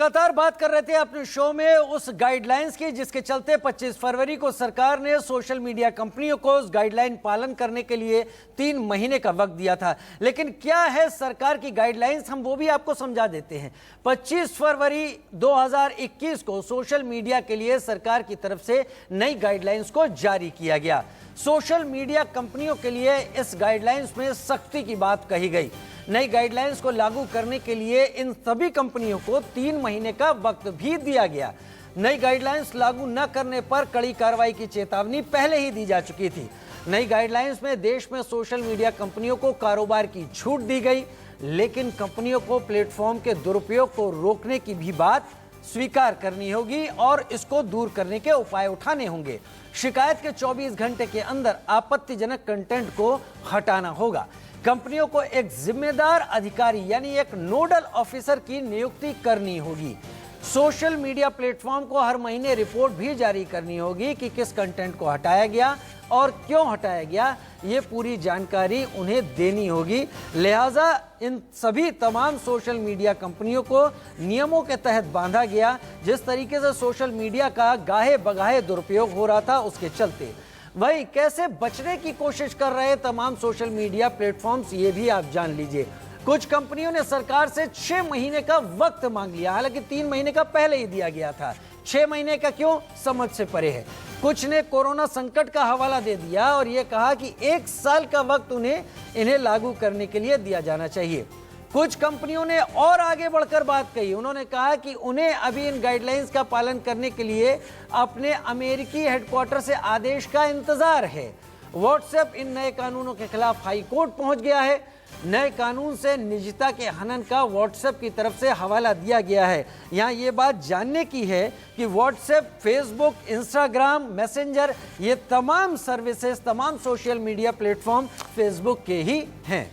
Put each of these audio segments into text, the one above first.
लगातार बात कर रहे थे अपने शो में उस गाइडलाइंस की जिसके चलते 25 फरवरी को सरकार ने सोशल मीडिया कंपनियों को उस गाइडलाइन पालन करने के लिए 3 महीने का वक्त दिया था। लेकिन क्या है सरकार की गाइडलाइंस, हम वो भी आपको समझा देते हैं। 25 फरवरी 2021 को सोशल मीडिया के लिए सरकार की तरफ से नई गाइडलाइंस को जारी किया गया। सोशल मीडिया कंपनियों के लिए इस गाइडलाइंस में सख्ती की बात कही गई। नई गाइडलाइंस को लागू करने के लिए इन सभी कंपनियों को 3 महीने का वक्त भी दिया गया। नई गाइडलाइंस लागू न करने पर कड़ी कार्रवाई की चेतावनी पहले ही दी जा चुकी थी। नई गाइडलाइंस में देश में सोशल मीडिया कंपनियों को कारोबार की छूट दी गई, लेकिन कंपनियों को प्लेटफॉर्म के दुरुपयोग को रोकने की भी बात स्वीकार करनी होगी और इसको दूर करने के उपाय उठाने होंगे। शिकायत के 24 घंटे के अंदर आपत्तिजनक कंटेंट को हटाना होगा। कंपनियों को एक जिम्मेदार अधिकारी यानी एक नोडल ऑफिसर की नियुक्ति करनी होगी। सोशल मीडिया प्लेटफॉर्म को हर महीने रिपोर्ट भी जारी करनी होगी कि किस कंटेंट को हटाया गया और क्यों हटाया गया, ये पूरी जानकारी उन्हें देनी होगी। लिहाजा इन सभी तमाम सोशल मीडिया कंपनियों को नियमों के तहत बांधा गया। जिस तरीके से सोशल मीडिया का गाहे बगाहे दुरुपयोग हो रहा था, उसके चलते वही कैसे बचने की कोशिश कर रहे तमाम सोशल मीडिया प्लेटफॉर्म्स, ये भी आप जान लीजिए। कुछ कंपनियों ने सरकार से 6 महीने का वक्त मांग लिया, हालांकि 3 महीने का पहले ही दिया गया था। 6 महीने का क्यों, समझ से परे है। कुछ ने कोरोना संकट का हवाला दे दिया और यह कहा कि 1 साल का वक्त इन्हें लागू करने के लिए दिया जाना चाहिए। कुछ कंपनियों ने और आगे बढ़कर बात कही। उन्होंने कहा कि उन्हें अभी इन गाइडलाइंस का पालन करने के लिए अपने अमेरिकी हेडक्वार्टर से आदेश का इंतजार है। व्हाट्सएप इन नए कानूनों के खिलाफ हाई कोर्ट पहुंच गया है। नए कानून से निजता के हनन का व्हाट्सएप की तरफ से हवाला दिया गया है। यहाँ ये बात जानने की है कि व्हाट्सएप, फेसबुक, इंस्टाग्राम, मैसेंजर, ये तमाम सर्विसेज, तमाम सोशल मीडिया प्लेटफॉर्म फेसबुक के ही हैं।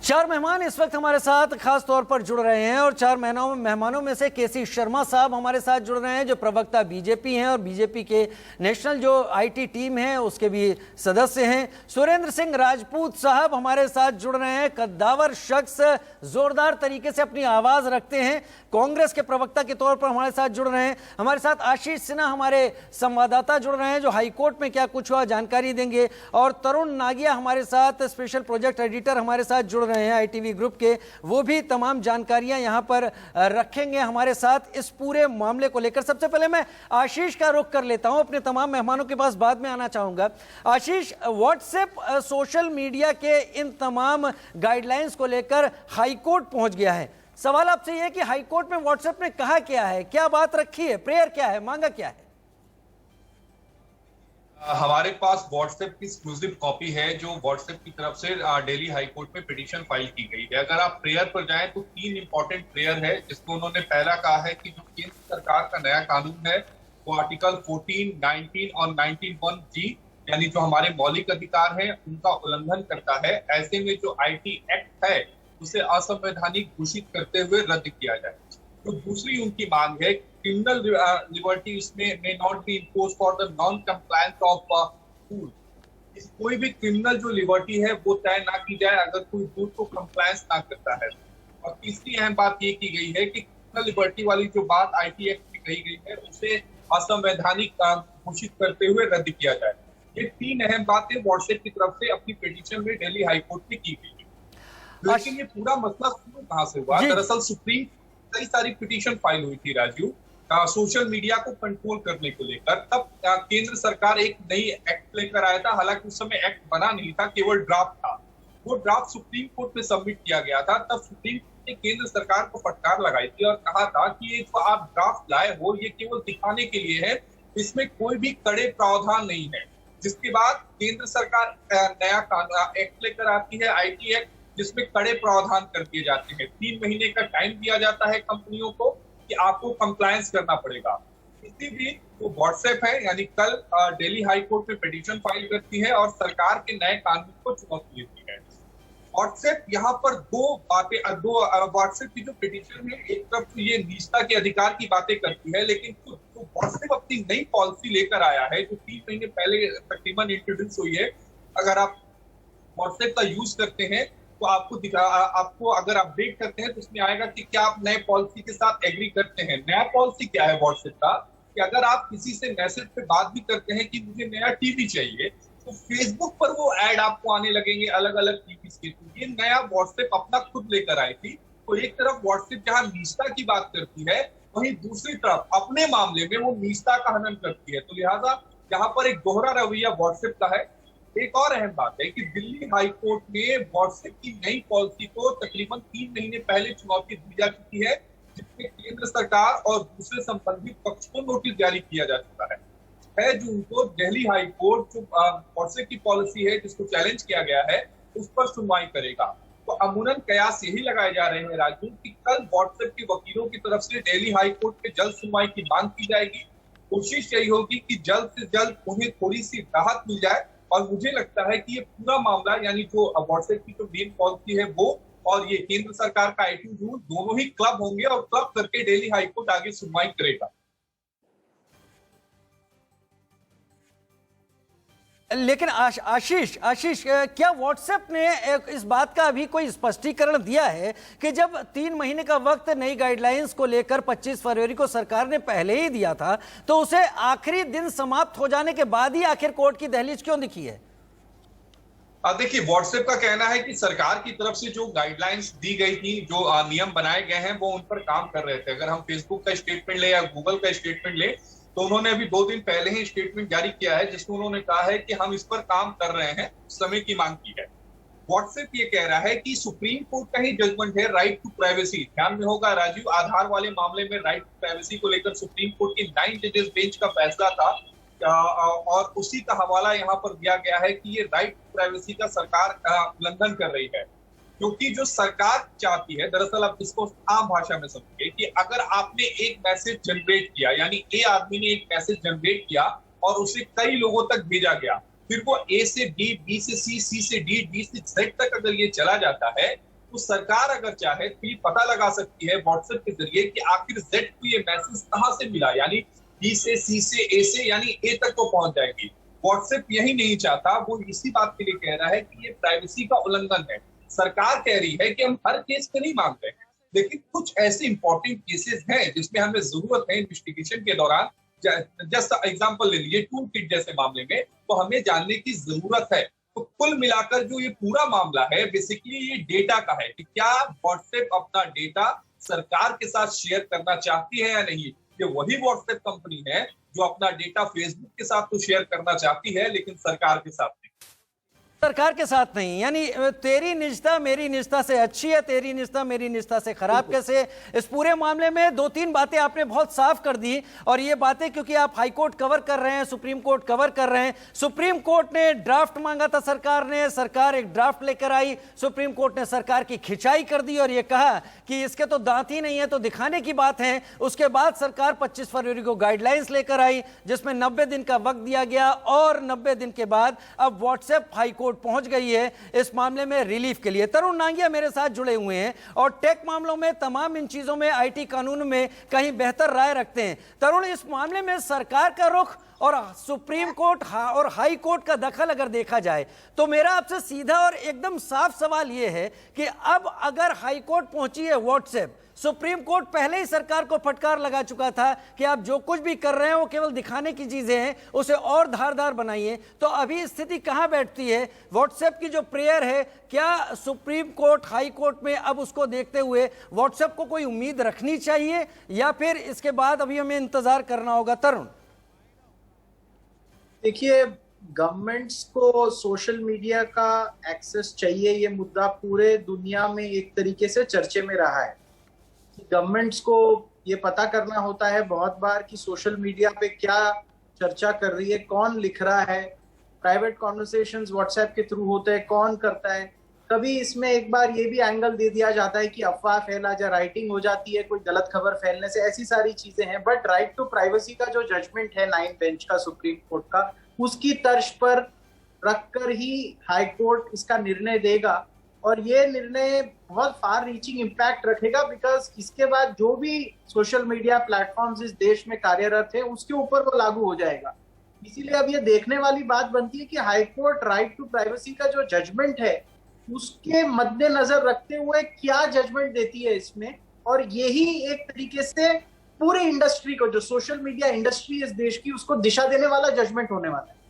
4 मेहमान इस वक्त हमारे साथ खास तौर पर जुड़ रहे हैं और 4 मेहमानों में से केसी शर्मा साहब हमारे साथ जुड़ रहे हैं, जो प्रवक्ता बीजेपी हैं और बीजेपी के नेशनल जो आईटी टीम है उसके भी सदस्य हैं। सुरेंद्र सिंह राजपूत साहब हमारे साथ जुड़ रहे हैं, कद्दावर शख्स, जोरदार तरीके से अपनी आवाज रखते हैं, कांग्रेस के प्रवक्ता के तौर पर हमारे साथ जुड़ रहे हैं। हमारे साथ आशीष सिन्हा हमारे संवाददाता जुड़ रहे हैं, जो हाईकोर्ट में क्या कुछ हुआ जानकारी देंगे, और तरुण नागिया हमारे साथ स्पेशल प्रोजेक्ट एडिटर हमारे साथ जुड़ रहे हैं आईटीवी ग्रुप के, वो भी तमाम जानकारियां यहां पर रखेंगे हमारे साथ इस पूरे मामले को लेकर। सबसे पहले मैं आशीष का रुख कर लेता हूं, अपने तमाम मेहमानों के पास बाद में आना चाहूंगा। आशीष, व्हाट्सएप सोशल मीडिया के इन तमाम गाइडलाइंस को लेकर हाईकोर्ट पहुंच गया है। सवाल आपसे यह है कि हाईकोर्ट में व्हाट्सएप ने कहा क्या है, क्या बात रखी है, प्रेयर क्या है, मांगा क्या है? हमारे पास व्हाट्सएप की एक्सक्लूसिव कॉपी है जो व्हाट्सएप की तरफ से दिल्ली हाई कोर्ट में पिटीशन फाइल की गई है। अगर आप प्रेयर पर जाएं तो 3 इंपॉर्टेंट प्रेयर है, जिसको उन्होंने पहला कहा है कि जो केंद्र सरकार का नया कानून है वो आर्टिकल 14, 19 और 19(1)(g यानी जो हमारे मौलिक अधिकार हैं उनका उल्लंघन करता है। ऐसे में जो आईटी एक्ट है उसे असंवैधानिक घोषित करते हुए रद्द किया जाए। तो दूसरी उनकी मांग है, क्रिमिनल लिबर्टी इसमें may not be impose for the non compliance of rule. कोई भी क्रिमिनल जो लिबर्टी है वो तय ना की जाए अगर कोई रूल को कंप्लायंस ना करता है। और तीसरी अहम बात ये की गई है कि क्रिमिनल लिबर्टी वाली जो बात आईटी एक्ट में कही गई है उसे असंवैधानिक घोषित करते हुए रद्द किया जाए। ये 3 अहम बातें व्हाट्सएप की तरफ से अपनी पिटीशन में दिल्ली हाईकोर्ट में की गई है। लेकिन ये पूरा मसला शुरू कहाँ से हुआ? दरअसल सुप्रीम कई सारी पिटीशन फाइल हुई थी राजीव, सोशल मीडिया को कंट्रोल करने को लेकर। तब केंद्र सरकार एक नई एक्ट लेकर आया था, हालांकि उस समय एक्ट बना नहीं था, केवल ड्राफ्ट था। वो ड्राफ्ट सुप्रीम कोर्ट में सबमिट किया गया था। तब सुप्रीम कोर्ट ने केंद्र सरकार को फटकार लगाई थी और कहा था कि ये जो आप ड्राफ्ट लाए हो ये केवल दिखाने के लिए है, इसमें कोई भी कड़े प्रावधान नहीं है। जिसके बाद केंद्र सरकार नया एक्ट लेकर आती है, आईटी एक्ट, जिसमें कड़े प्रावधान कर दिए जाते हैं। 3 महीने का टाइम दिया जाता है कंपनियों को कि आपको कंप्लायंस करना पड़ेगा। इसी बीच जो व्हाट्सएप है यानी कल दिल्ली हाई कोर्ट में पिटीशन फाइल करती है और सरकार के नए कानून को चुनौती देती है। व्हाट्सएप यहाँ पर दो बातें, दो व्हाट्सएप की जो पिटीशन है, एक तरफ तो ये निजता के अधिकार की बातें करती है, लेकिन जो व्हाट्सएप अपनी नई पॉलिसी लेकर आया है जो 3 महीने पहले तकरीबन इंट्रोड्यूस हुई है, अगर आप व्हाट्सएप का यूज करते हैं तो आपको अगर अपडेट करते हैं तो उसमें आएगा कि क्या आप नए पॉलिसी के साथ एग्री करते हैं। नया पॉलिसी क्या है व्हाट्सएप का, कि अगर आप किसी से मैसेज पे बात भी करते हैं कि मुझे नया टीवी चाहिए, तो फेसबुक पर वो ऐड आपको आने लगेंगे अलग अलग टीवी के। तो ये नया व्हाट्सएप अपना खुद लेकर आई थी। तो एक तरफ व्हाट्सएप जहां निजता की बात करती है, वहीं दूसरी तरफ अपने मामले में वो निजता का हनन करती है। तो लिहाजा यहाँ पर एक दोहरा रवैया व्हाट्सएप का है। एक और अहम बात है कि दिल्ली हाई कोर्ट में व्हाट्सएप की नई पॉलिसी को तकरीबन 3 महीने पहले चुनौती दी जा चुकी है, जिसमें केंद्र सरकार और दूसरे संबंधित पक्ष को नोटिस जारी किया जा चुका है। 6 जून को दिल्ली हाई कोर्ट जो व्हाट्सएप की पॉलिसी है जिसको चैलेंज किया गया है, उस पर सुनवाई करेगा। तो अमूमन कयास यही लगाए जा रहे हैं राजू कि कल व्हाट्सएप के वकीलों की तरफ से दिल्ली हाई कोर्ट में जल्द सुनवाई की मांग की जाएगी। कोशिश यही होगी कि जल्द से जल्द उन्हें थोड़ी सी राहत मिल जाए। और मुझे लगता है कि ये पूरा मामला, यानी जो व्हाट्सएप की जो मेन पॉलिसी है वो और ये केंद्र सरकार का 18 जून, दोनों ही क्लब होंगे और क्लब करके दिल्ली हाई कोर्ट आगे सुनवाई करेगा। लेकिन आशीष क्या व्हाट्सएप ने इस बात का अभी कोई स्पष्टीकरण दिया है कि जब 3 महीने का वक्त नई गाइडलाइंस को लेकर 25 फरवरी को सरकार ने पहले ही दिया था, तो उसे आखिरी दिन समाप्त हो जाने के बाद ही आखिर कोर्ट की दहलीज क्यों दिखी है? देखिए, व्हाट्सएप का कहना है कि सरकार की तरफ से जो गाइडलाइंस दी गई थी, जो नियम बनाए गए हैं, वो उन पर काम कर रहे थे। अगर हम फेसबुक का स्टेटमेंट ले या गूगल का स्टेटमेंट ले, तो उन्होंने अभी 2 दिन पहले ही स्टेटमेंट जारी किया है जिसमें उन्होंने कहा है कि हम इस पर काम कर रहे हैं, समय की मांग की है। व्हाट्सएप ये कह रहा है कि सुप्रीम कोर्ट का ही जजमेंट है राइट टू प्राइवेसी। ध्यान में होगा राजीव, आधार वाले मामले में राइट टू प्राइवेसी को लेकर सुप्रीम कोर्ट की 9 जजेस बेंच का फैसला था, और उसी का हवाला यहाँ पर दिया गया है कि ये राइट टू प्राइवेसी का सरकार उल्लंघन कर रही है। क्योंकि जो सरकार चाहती है, दरअसल आप इसको आम भाषा में समझिए कि अगर आपने एक मैसेज जनरेट किया, यानी ए आदमी ने एक मैसेज जनरेट किया और उसे कई लोगों तक भेजा गया, फिर वो ए से बी, बी से सी, सी से डी, डी से जेड तक अगर ये चला जाता है, तो सरकार अगर चाहे तो ये पता लगा सकती है व्हाट्सएप के जरिए कि आखिर जेड को ये मैसेज कहां से मिला, यानी बी से, सी से, ए से, यानी ए तक तो पहुंच जाएगी। व्हाट्सएप यही नहीं चाहता, वो इसी बात के लिए कह रहा है कि ये प्राइवेसी का उल्लंघन है। सरकार कह रही है कि हम हर केस पे नहीं मांग रहे हैं, लेकिन कुछ ऐसे इंपॉर्टेंट केसेस हैं जिसमें हमें जरूरत है इन्वेस्टिगेशन के दौरान, जस्ट एग्जांपल ले लीजिए टूल किट जैसे मामले में, तो हमें जानने की जरूरत है। तो कुल मिलाकर जो ये पूरा मामला है, बेसिकली ये डेटा का है कि क्या व्हाट्सएप अपना डेटा सरकार के साथ शेयर करना चाहती है या नहीं। ये वही व्हाट्सएप कंपनी है जो अपना डेटा फेसबुक के साथ तो शेयर करना चाहती है, लेकिन सरकार के साथ नहीं। सरकार के साथ नहीं, यानी तेरी निजता मेरी निजता से अच्छी है, तेरी निजता मेरी निजता से खराब कैसे। इस पूरे मामले में 2-3 बातें आपने बहुत साफ कर दी, और ये बातें क्योंकि आप हाई कोर्ट कवर कर रहे हैं, सुप्रीम कोर्ट कवर कर रहे हैं। सुप्रीम कोर्ट ने ड्राफ्ट मांगा था सरकार ने, सरकार एक ड्राफ्ट लेकर आई, सुप्रीम कोर्ट ने सरकार की खिंचाई कर दी और ये कहा कि इसके तो दांत ही नहीं है, तो दिखाने की बात है। उसके बाद सरकार 25 फरवरी को गाइडलाइंस लेकर आई जिसमें 90 दिन का वक्त दिया गया, और 90 दिन के बाद अब व्हाट्सएप हाई कोर्ट पहुंच गई है इस मामले में रिलीफ के लिए। तरुण नांगिया मेरे साथ जुड़े हुए हैं और टेक मामलों में, तमाम इन चीजों में, आईटी कानून में कहीं बेहतर राय रखते हैं। तरुण, इस मामले में सरकार का रुख और सुप्रीम कोर्ट और हाई कोर्ट का दखल अगर देखा जाए, तो मेरा आपसे सीधा और एकदम साफ सवाल यह है कि अब अगर हाई कोर्ट पहुंची है व्हाट्सएप, सुप्रीम कोर्ट पहले ही सरकार को फटकार लगा चुका था कि आप जो कुछ भी कर रहे हैं वो केवल दिखाने की चीजें हैं, उसे और धारदार बनाइए, तो अभी स्थिति कहां बैठती है? व्हाट्सएप की जो प्रेयर है, क्या सुप्रीम कोर्ट हाई कोर्ट में अब उसको देखते हुए व्हाट्सएप को कोई उम्मीद रखनी चाहिए, या फिर इसके बाद अभी हमें इंतजार करना होगा? तरुण, देखिए, गवर्नमेंट्स को सोशल मीडिया का एक्सेस चाहिए, ये मुद्दा पूरे दुनिया में एक तरीके से चर्चे में रहा है। गवर्नमेंट्स को ये पता करना होता है बहुत बार कि सोशल मीडिया पे क्या चर्चा कर रही है, कौन लिख रहा है, प्राइवेट कॉन्वर्सेशंस व्हाट्सएप के थ्रू होते हैं, कौन करता है। कभी इसमें एक बार ये भी एंगल दे दिया जाता है कि अफवाह फैला जा, राइटिंग हो जाती है कोई गलत खबर फैलने से, ऐसी सारी चीजें हैं। बट राइट टू प्राइवेसी का जो जजमेंट है 9 बेंच का सुप्रीम कोर्ट का, उसकी तर्ज पर रखकर ही हाई कोर्ट इसका निर्णय देगा। और ये निर्णय बहुत फार रीचिंग इम्पैक्ट रखेगा, बिकॉज इसके बाद जो भी सोशल मीडिया प्लेटफॉर्म्स इस देश में कार्यरत है उसके ऊपर वो लागू हो जाएगा। इसीलिए अब ये देखने वाली बात बनती है कि हाईकोर्ट राइट टू प्राइवेसी का जो जजमेंट है उसके मद्देनजर रखते हुए क्या जजमेंट देती है इसमें, और यही एक तरीके से पूरी इंडस्ट्री को, जो सोशल मीडिया इंडस्ट्री इस देश की, उसको दिशा देने वाला जजमेंट होने वाला है।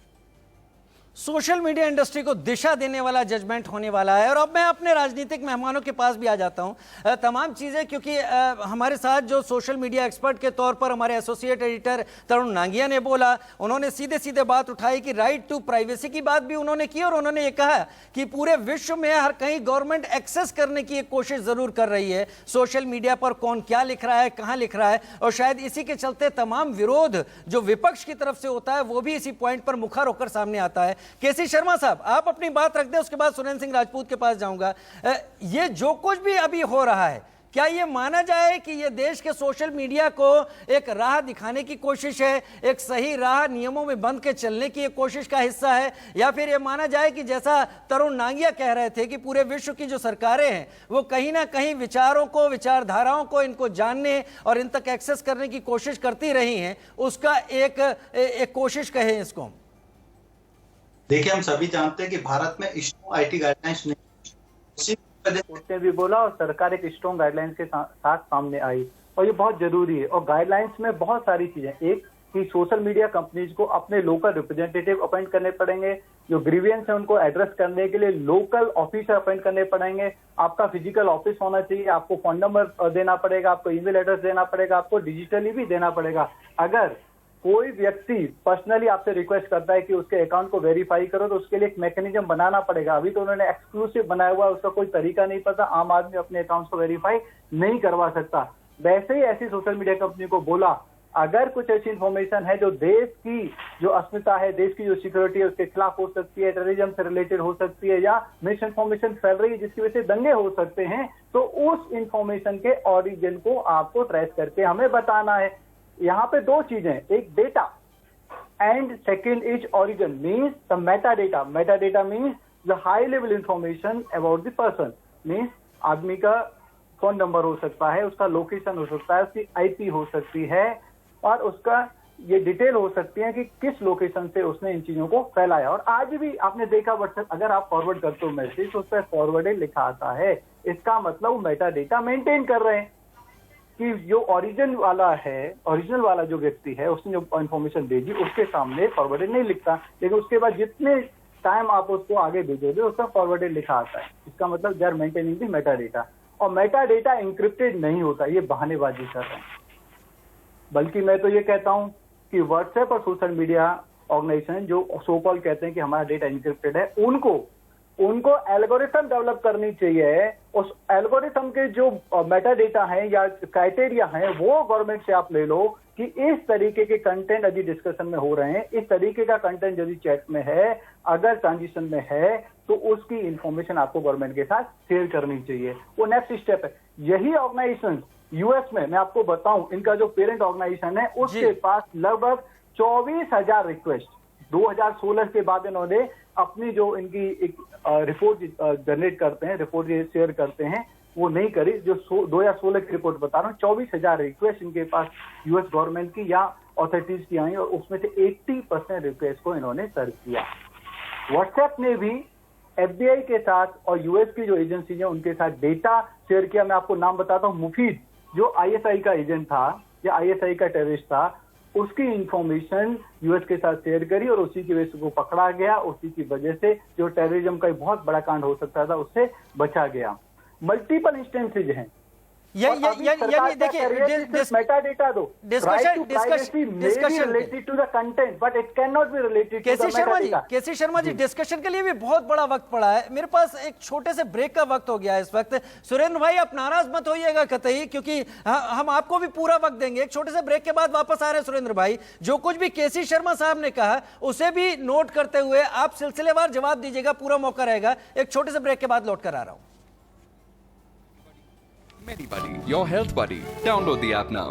सोशल मीडिया इंडस्ट्री को दिशा देने वाला जजमेंट होने वाला है। और अब मैं अपने राजनीतिक मेहमानों के पास भी आ जाता हूं, तमाम चीज़ें, क्योंकि हमारे साथ जो सोशल मीडिया एक्सपर्ट के तौर पर हमारे एसोसिएट एडिटर तरुण नांगिया ने बोला, उन्होंने सीधे सीधे बात उठाई कि राइट टू प्राइवेसी की बात भी उन्होंने की, और उन्होंने ये कहा कि पूरे विश्व में हर कहीं गवर्नमेंट एक्सेस करने की एक कोशिश ज़रूर कर रही है सोशल मीडिया पर, कौन क्या लिख रहा है, कहाँ लिख रहा है, और शायद इसी के चलते तमाम विरोध जो विपक्ष की तरफ से होता है वो भी इसी पॉइंट पर मुखर होकर सामने आता है। केसी शर्मा साहब, आप अपनी बात रख दें, उसके बाद सुरेंद्र सिंह राजपूत के पास जाऊंगा। ये जो कुछ भी अभी हो रहा है, क्या ये माना जाए कि ये देश के सोशल मीडिया को एक राह दिखाने की कोशिश है, एक सही राह नियमों में बंध के चलने की एक कोशिश का हिस्सा है, या फिर ये माना जाए कि जैसा तरुण नांगिया कह रहे थे कि पूरे विश्व की जो सरकारें हैं वो कहीं ना कहीं विचारों को, विचारधाराओं को, इनको जानने और इन तक एक्सेस करने की कोशिश करती रही हैं, उसका एक कोशिश कहें इसको? देखिए, हम सभी जानते हैं कि भारत में स्ट्रॉन्ग आईटी गाइडलाइंस नहीं, कोर्ट ने भी बोला और सरकार एक स्ट्रॉन्ग गाइडलाइंस के साथ सामने आई, और ये बहुत जरूरी है। और गाइडलाइंस में बहुत सारी चीजें, एक कि सोशल मीडिया कंपनीज को अपने लोकल रिप्रेजेंटेटिव अपॉइंट करने पड़ेंगे, जो ग्रीवियंस है उनको एड्रेस करने के लिए लोकल ऑफिसर अपॉइंट करने पड़ेंगे, आपका फिजिकल ऑफिस होना चाहिए, आपको फोन नंबर देना पड़ेगा, आपको ईमेल एड्रेस देना पड़ेगा, आपको डिजिटली भी देना पड़ेगा। अगर कोई व्यक्ति पर्सनली आपसे रिक्वेस्ट करता है कि उसके अकाउंट को वेरीफाई करो, तो उसके लिए एक मैकेनिज्म बनाना पड़ेगा। अभी तो उन्होंने एक्सक्लूसिव बनाया हुआ है, उसका कोई तरीका नहीं पता, आम आदमी अपने अकाउंट को वेरीफाई नहीं करवा सकता। वैसे ही ऐसी सोशल मीडिया कंपनी को बोला, अगर कुछ ऐसी इंफॉर्मेशन है जो देश की जो अस्मिता है, देश की जो सिक्योरिटी है, उसके खिलाफ हो सकती है, टेररिज्म से रिलेटेड हो सकती है, या मिस इन्फॉर्मेशन फैल रही है जिसकी वजह से दंगे हो सकते हैं, तो उस इंफॉर्मेशन के ओरिजिन को आपको ट्रेस करके हमें बताना है। यहाँ पे दो चीजें, एक data and second is origin, means the meta data. Meta data means the high level information about the person, means आदमी का फोन नंबर हो सकता है, उसका लोकेशन हो सकता है, उसकी आईपी हो सकती है, और उसका ये डिटेल हो सकती है कि किस लोकेशन से उसने इन चीजों को फैलाया। और आज भी आपने देखा व्हाट्सएप, अगर आप फॉरवर्ड करते हो मैसेज, उस पर फॉरवर्डेड लिखा आता है, इसका मतलब मेटा डेटा मेंटेन कर रहे हैं कि जो ओरिजिन वाला है, ओरिजिनल वाला जो व्यक्ति है, उसने जो इंफॉर्मेशन भेजी उसके सामने फॉरवर्डेड नहीं लिखता, लेकिन उसके बाद जितने टाइम आप उसको आगे भेजोगे उसका फॉरवर्डेड लिखा आता है। इसका मतलब they are maintaining the meta data. और मेटा डेटा इंक्रिप्टेड नहीं होता, ये बहानेबाजी कर रहे हैं। बल्कि मैं तो ये कहता हूं कि व्हाट्सएप और सोशल मीडिया ऑर्गेनाइजेशन जो सो कॉल कहते हैं कि हमारा डेटा इंक्रिप्टेड है, उनको एल्गोरिथम डेवलप करनी चाहिए। उस एल्गोरिथम के जो मेटा डेटा है या क्राइटेरिया है वो गवर्नमेंट से आप ले लो कि इस तरीके के कंटेंट यदि डिस्कशन में हो रहे हैं, इस तरीके का कंटेंट यदि चैट में है, अगर ट्रांजिशन में है, तो उसकी इंफॉर्मेशन आपको गवर्नमेंट के साथ शेयर करनी चाहिए। वो नेक्स्ट स्टेप है। यही ऑर्गेनाइजेशन यूएस में, मैं आपको बताऊं, इनका जो पेरेंट ऑर्गेनाइजेशन है उसके पास लगभग 24,000 रिक्वेस्ट 2016 के बाद इन्होंने अपनी जो इनकी एक रिपोर्ट जनरेट करते हैं, रिपोर्ट शेयर करते हैं, वो नहीं करी। जो 2016 की रिपोर्ट बता रहा हूँ, 24,000 रिक्वेस्ट इनके पास यूएस गवर्नमेंट की या अथॉरिटीज की आई, और उसमें से 80% रिक्वेस्ट को इन्होंने सर्व किया। व्हाट्सएप ने भी एफबीआई के साथ और यूएस की जो एजेंसी है उनके साथ डेटा शेयर किया। मैं आपको नाम बताता हूँ, मुफीद जो आईएसआई का एजेंट था या आईएसआई का टेररिस्ट था, उसकी इंफॉर्मेशन यूएस के साथ शेयर करी और उसी की वजह से वो पकड़ा गया। उसी की वजह से जो टेररिज्म का एक बहुत बड़ा कांड हो सकता था उससे बचा गया। मल्टीपल इंस्टेंसेज हैं। देखिए, मेटा डेटा दो, केसी शर्मा जी, डिस्कशन के लिए भी बहुत बड़ा वक्त पड़ा है। मेरे पास एक छोटे से ब्रेक का वक्त हो गया है इस वक्त। सुरेंद्र भाई, आप नाराज मत होइएगा कतई, क्योंकि हम आपको भी पूरा वक्त देंगे। एक छोटे से ब्रेक के बाद वापस आ रहे हैं सुरेंद्र भाई। जो कुछ भी केसी शर्मा साहब ने कहा उसे भी नोट करते हुए आप सिलसिलेवार जवाब दीजिएगा, पूरा मौका रहेगा। एक छोटे से ब्रेक के बाद लौट कर आ रहा हूं। MediBuddy, your health buddy. Download the app now.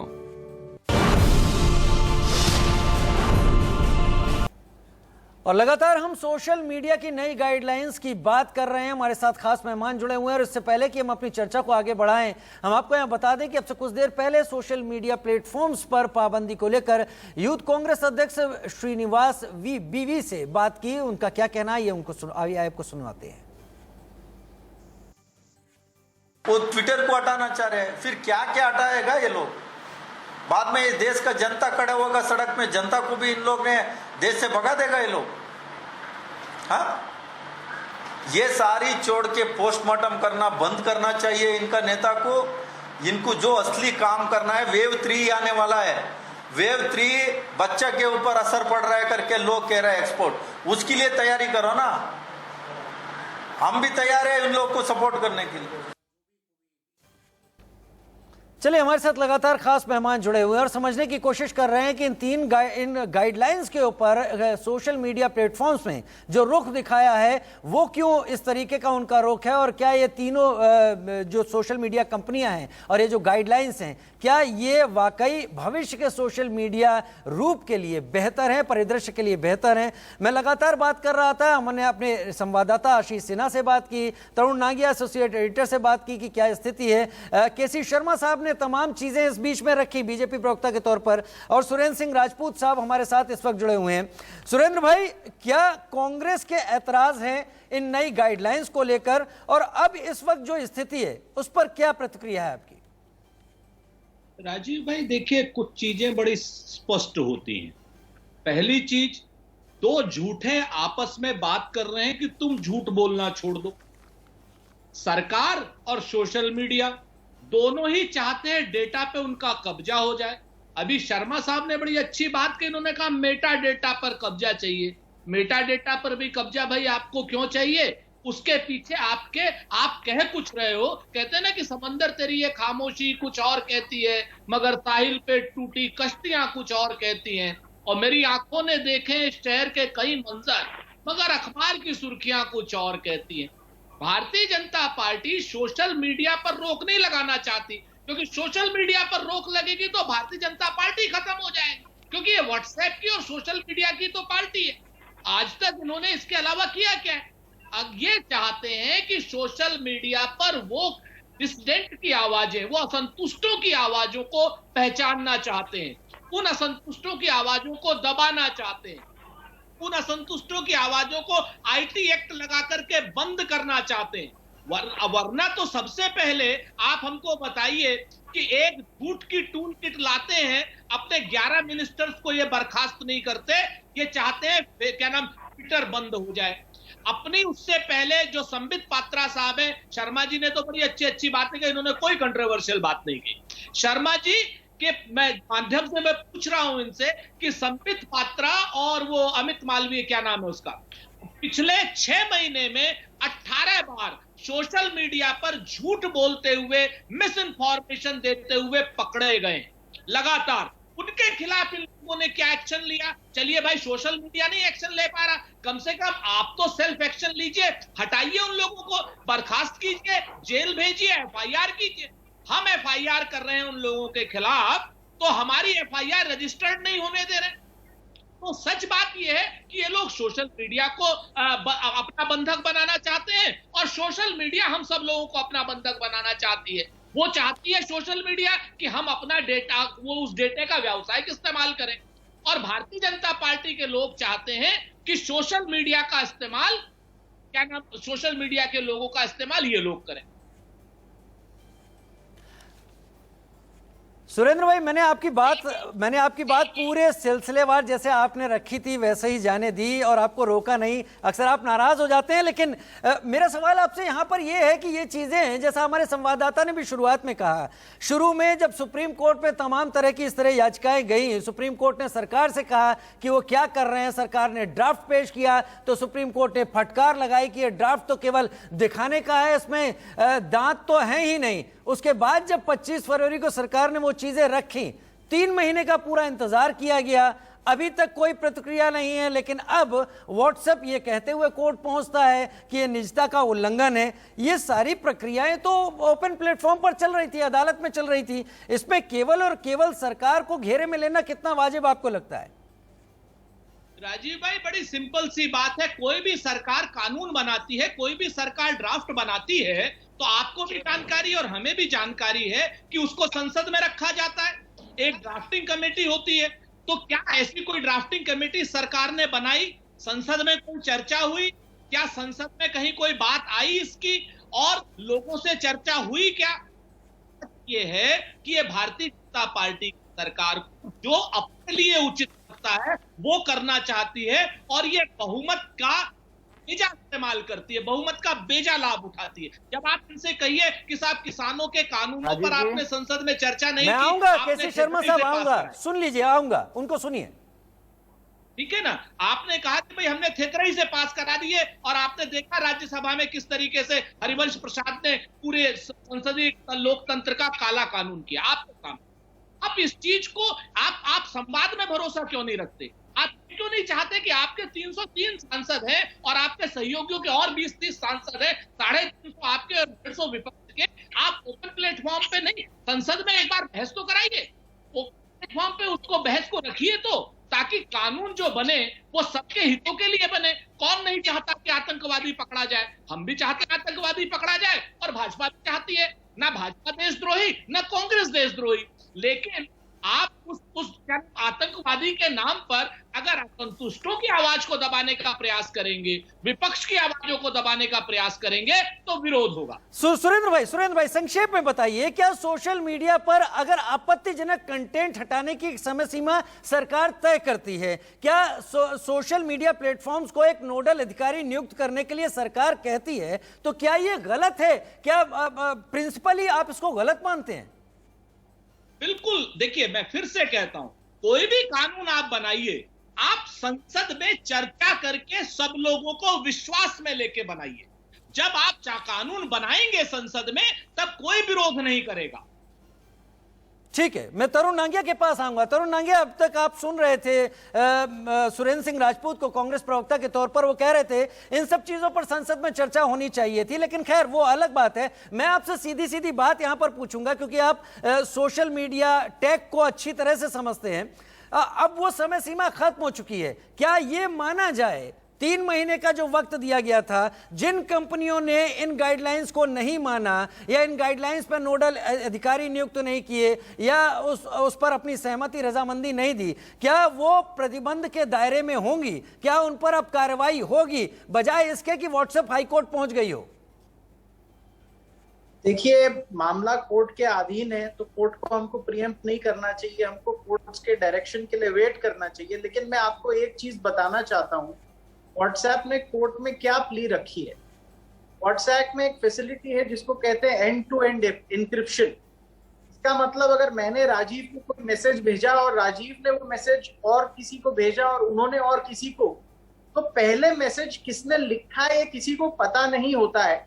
और लगातार हम सोशल मीडिया की नई गाइडलाइंस की बात कर रहे हैं। हमारे साथ खास मेहमान जुड़े हुए हैं और इससे पहले कि हम अपनी चर्चा को आगे बढ़ाएं, हम आपको यहां बता दें कि अब से कुछ देर पहले सोशल मीडिया प्लेटफॉर्म्स पर पाबंदी को लेकर यूथ कांग्रेस अध्यक्ष श्रीनिवास बीवी से बात की। उनका क्या कहना है ये आपको सुनवाते हैं। वो ट्विटर को हटाना चाह रहे हैं, फिर क्या क्या हटाएगा ये लोग। बाद में ये देश का जनता खड़ा होगा सड़क में, जनता को भी इन लोग ने देश से भगा देगा ये लोग। हाँ, ये सारी छोड़ के पोस्टमार्टम करना बंद करना चाहिए इनका नेता को। इनको जो असली काम करना है, वेव 3 आने वाला है, वेव 3 बच्चा के ऊपर असर पड़ रहा है करके लोग कह रहे हैं एक्सपोर्ट, उसके लिए तैयारी करो ना। हम भी तैयार है इन लोग को सपोर्ट करने के लिए। चलिए, हमारे साथ लगातार खास मेहमान जुड़े हुए हैं और समझने की कोशिश कर रहे हैं कि इन गाइडलाइंस के ऊपर सोशल मीडिया प्लेटफॉर्म्स में जो रुख दिखाया है वो क्यों इस तरीके का उनका रुख है, और क्या ये तीनों जो सोशल मीडिया कंपनियां हैं और ये जो गाइडलाइंस हैं, क्या ये वाकई भविष्य के सोशल मीडिया रूप के लिए बेहतर है, परिदृश्य के लिए बेहतर है। मैं लगातार बात कर रहा था, हमने अपने संवाददाता आशीष सिन्हा से बात की, तरुण नागिया एसोसिएट एडिटर से बात की कि क्या स्थिति है। केसी शर्मा साहब ने तमाम चीजें इस बीच में रखी बीजेपी प्रवक्ता के तौर पर, और सुरेंद्र सिंह राजपूत साहब हमारे साथ इस वक्त जुड़े हुए हैं। सुरेंद्र भाई, क्या कांग्रेस के ऐतराज हैं इन नई गाइडलाइंस को लेकर, और अब इस वक्त जो स्थिति है उस पर क्या प्रतिक्रिया है आपकी? राजीव भाई, देखिए, कुछ चीजें बड़ी स्पष्ट होती हैं। पहली चीज, दो झूठे आपस में बात कर रहे हैं कि तुम झूठ बोलना छोड़ दो। सरकार और सोशल मीडिया दोनों ही चाहते हैं डेटा पे उनका कब्जा हो जाए। अभी शर्मा साहब ने बड़ी अच्छी बात की, इन्होंने कहा मेटा डेटा पर कब्जा चाहिए। मेटा डेटा पर भी कब्जा भाई आपको क्यों चाहिए? उसके पीछे आप कह कुछ रहे हो। कहते हैं ना कि समंदर तेरी ये खामोशी कुछ और कहती है, मगर साहिल पे टूटी कश्तियां कुछ और कहती हैं। और मेरी आंखों ने देखे इस शहर के कई मंजर, मगर अखबार की सुर्खियां कुछ और कहती हैं। Bharatiya Janata party social media पर रोक नहीं लगाना चाहती, क्योंकि सोशल मीडिया पर रोक लगेगी तो भारतीय जनता पार्टी खत्म हो जाएगी, क्योंकि ये व्हाट्सएप की और सोशल मीडिया की तो पार्टी है। आज तक इन्होंने इसके अलावा किया क्या है? अब ये चाहते हैं कि सोशल मीडिया पर वो डिसिडेंट की आवाजें, वो असंतुष्टों की आवाजों को पहचानना चाहते हैं, उन असंतुष्टों की आवाजों को दबाना चाहते हैं, उन असंतुष्टों की आवाजों को आईटी एक्ट लगा करके बंद करना चाहते हैं। वरना तो सबसे पहले आप हमको बताइए कि एक झूठ की टूल किट लाते हैं, अपने 11 मिनिस्टर्स को ये बर्खास्त नहीं करते, ये चाहते हैं क्या नाम ट्विटर बंद हो जाए। अपनी उससे पहले जो संबित पात्रा साहब हैं, शर्मा जी ने तो बड़ी अच्छी बातें की, इन्होंने कोई कंट्रोवर्शियल बात नहीं की। शर्मा जी के माध्यम से मैं पूछ रहा हूं इनसे कि संबित पात्रा और वो अमित मालवीय, क्या नाम है उसका, पिछले 6 महीने में 18 बार सोशल मीडिया पर झूठ बोलते हुए, मिस इन्फॉर्मेशन देते हुए पकड़े गए लगातार। उनके खिलाफ इन लोगों ने क्या एक्शन लिया? चलिए भाई, सोशल मीडिया नहीं एक्शन ले पा रहा, कम से कम आप तो सेल्फ एक्शन लीजिए, हटाइए उन लोगों को, बर्खास्त कीजिए, जेल भेजिए, एफआईआर कीजिए। हम एफआईआर कर रहे हैं उन लोगों के खिलाफ, तो हमारी एफआईआर रजिस्टर्ड नहीं होने दे रहे। तो सच बात यह है कि ये लोग सोशल मीडिया को अपना बंधक बनाना चाहते हैं, और सोशल मीडिया हम सब लोगों को अपना बंधक बनाना चाहती है। वो चाहती है सोशल मीडिया कि हम अपना डेटा, वो उस डेटा का व्यावसायिक इस्तेमाल करें, और भारतीय जनता पार्टी के लोग चाहते हैं कि सोशल मीडिया का इस्तेमाल, क्या नाम, सोशल मीडिया के लोगों का इस्तेमाल ये लोग करें। सुरेंद्र भाई, मैंने आपकी बात पूरे सिलसिलेवार जैसे आपने रखी थी वैसे ही जाने दी और आपको रोका नहीं। अक्सर आप नाराज हो जाते हैं, लेकिन मेरा सवाल आपसे यहाँ पर यह है कि ये चीजें, जैसा हमारे संवाददाता ने भी शुरुआत में कहा, शुरू में जब सुप्रीम कोर्ट में तमाम तरह की इस तरह याचिकाएं गई, सुप्रीम कोर्ट ने सरकार से कहा कि वो क्या कर रहे हैं, सरकार ने ड्राफ्ट पेश किया तो सुप्रीम कोर्ट ने फटकार लगाई कि ये ड्राफ्ट तो केवल दिखाने का है, इसमें दांत तो है ही नहीं। उसके बाद जब 25 फरवरी को सरकार ने वो चीजें रखी, 3 महीने का पूरा इंतजार किया गया, अभी तक कोई प्रतिक्रिया नहीं है। लेकिन अब व्हाट्सएप ये कहते हुए कोर्ट पहुंचता है कि ये निजता का उल्लंघन है। ये सारी प्रक्रियाएं तो ओपन प्लेटफॉर्म पर चल रही थी, अदालत में चल रही थी, इसमें केवल और केवल सरकार को घेरे में लेना कितना वाजिब आपको लगता है? राजीव भाई, बड़ी सिंपल सी बात है। कोई भी सरकार कानून बनाती है, कोई भी सरकार ड्राफ्ट बनाती है, तो आपको भी जानकारी और हमें भी जानकारी है कि उसको संसद में रखा जाता है, एक ड्राफ्टिंग कमेटी होती है। तो क्या ऐसी कोई ड्राफ्टिंग कमेटी सरकार ने बनाई, संसद में कोई चर्चा हुई, क्या संसद में कहीं कोई बात आई इसकी, और लोगों से चर्चा हुई क्या? ये है कि ये भारतीय जनता पार्टी की सरकार को जो अपने लिए उचित लगता है वो करना चाहती है, और ये बहुमत का बेजा इस्तेमाल करती है, बहुमत का बेजा लाभ उठाती है। जब आप इनसे कहिए कि साहब किसानों के कानूनों पर आपने संसद में चर्चा नहीं की, मैं आऊंगा, केसी शर्मा साहब आऊंगा, सुन लीजिए, आऊंगा, उनको सुनिए। ठीक है ना, आपने कहा कि भाई हमने थेकरई से पास करा दिए, और आपने देखा राज्यसभा में किस तरीके से हरिवंश प्रसाद ने पूरे संसदीय लोकतंत्र का काला कानून किया। आपको काम, आप इस चीज को आप संवाद में भरोसा क्यों नहीं रखते? आप क्यों नहीं चाहते कि आपके 303 सांसद हैं और आपके सहयोगियों के और 20-30 सांसद हैं, 350 आपके और 150 विपक्ष के, आप ओपन प्लेटफॉर्म पे नहीं, संसद में एक बार बहस तो कराइए, ओपन प्लेटफॉर्म पे उसको बहस को रखिए, तो ताकि कानून जो बने वो सबके हितों के लिए बने। कौन नहीं चाहता कि आतंकवादी पकड़ा जाए? हम भी चाहते हैं आतंकवादी पकड़ा जाए, और भाजपा भी चाहती है। ना भाजपा देशद्रोही, ना कांग्रेस देशद्रोही, लेकिन आप उस आतंकवादी के नाम पर अगर असंतुष्टों की आवाज को दबाने का प्रयास करेंगे, विपक्ष की आवाजों को दबाने का प्रयास करेंगे, तो विरोध होगा। सुरेंद्र भाई संक्षेप में बताइए, क्या सोशल मीडिया पर अगर आपत्तिजनक कंटेंट हटाने की समय सीमा सरकार तय करती है, क्या सोशल मीडिया प्लेटफॉर्म्स को एक नोडल अधिकारी नियुक्त करने के लिए सरकार कहती है, तो क्या यह गलत है? क्या प्रिंसिपली आप इसको गलत मानते हैं? बिल्कुल, देखिए मैं फिर से कहता हूं, कोई भी कानून आप बनाइए, आप संसद में चर्चा करके सब लोगों को विश्वास में लेके बनाइए। जब आप कानून बनाएंगे संसद में, तब कोई विरोध नहीं करेगा। ठीक है, मैं तरुण नांगिया के पास आऊंगा। तरुण नांगिया, अब तक आप सुन रहे थे सुरेंद्र सिंह राजपूत को, कांग्रेस प्रवक्ता के तौर पर वो कह रहे थे इन सब चीजों पर संसद में चर्चा होनी चाहिए थी, लेकिन खैर वो अलग बात है। मैं आपसे सीधी सीधी बात यहां पर पूछूंगा, क्योंकि आप सोशल मीडिया टेक को अच्छी तरह से समझते हैं। अब वो समय सीमा खत्म हो चुकी है, क्या ये माना जाए 3 महीने का जो वक्त दिया गया था, जिन कंपनियों ने इन गाइडलाइंस को नहीं माना या इन गाइडलाइंस पर नोडल अधिकारी नियुक्त नहीं किए या उस पर अपनी सहमति रजामंदी नहीं दी, क्या वो प्रतिबंध के दायरे में होंगी? क्या उन पर अब कार्रवाई होगी, बजाय इसके कि व्हाट्सएप हाईकोर्ट पहुंच गई हो? देखिए, मामला कोर्ट के अधीन है, तो कोर्ट को हमको प्रिएम्प्ट नहीं करना चाहिए, हमको कोर्ट के डायरेक्शन के लिए वेट करना चाहिए। लेकिन मैं आपको एक चीज बताना चाहता हूँ, व्हाट्सएप ने कोर्ट में क्या प्ली रखी है। व्हाट्सएप में एक फैसिलिटी है जिसको कहते हैं एंड टू एंड इंक्रिप्शन। इसका मतलब अगर मैंने राजीव को कोई मैसेज भेजा और राजीव ने वो मैसेज और किसी को भेजा और उन्होंने और किसी को, तो पहले मैसेज किसने लिखा है किसी को पता नहीं होता है।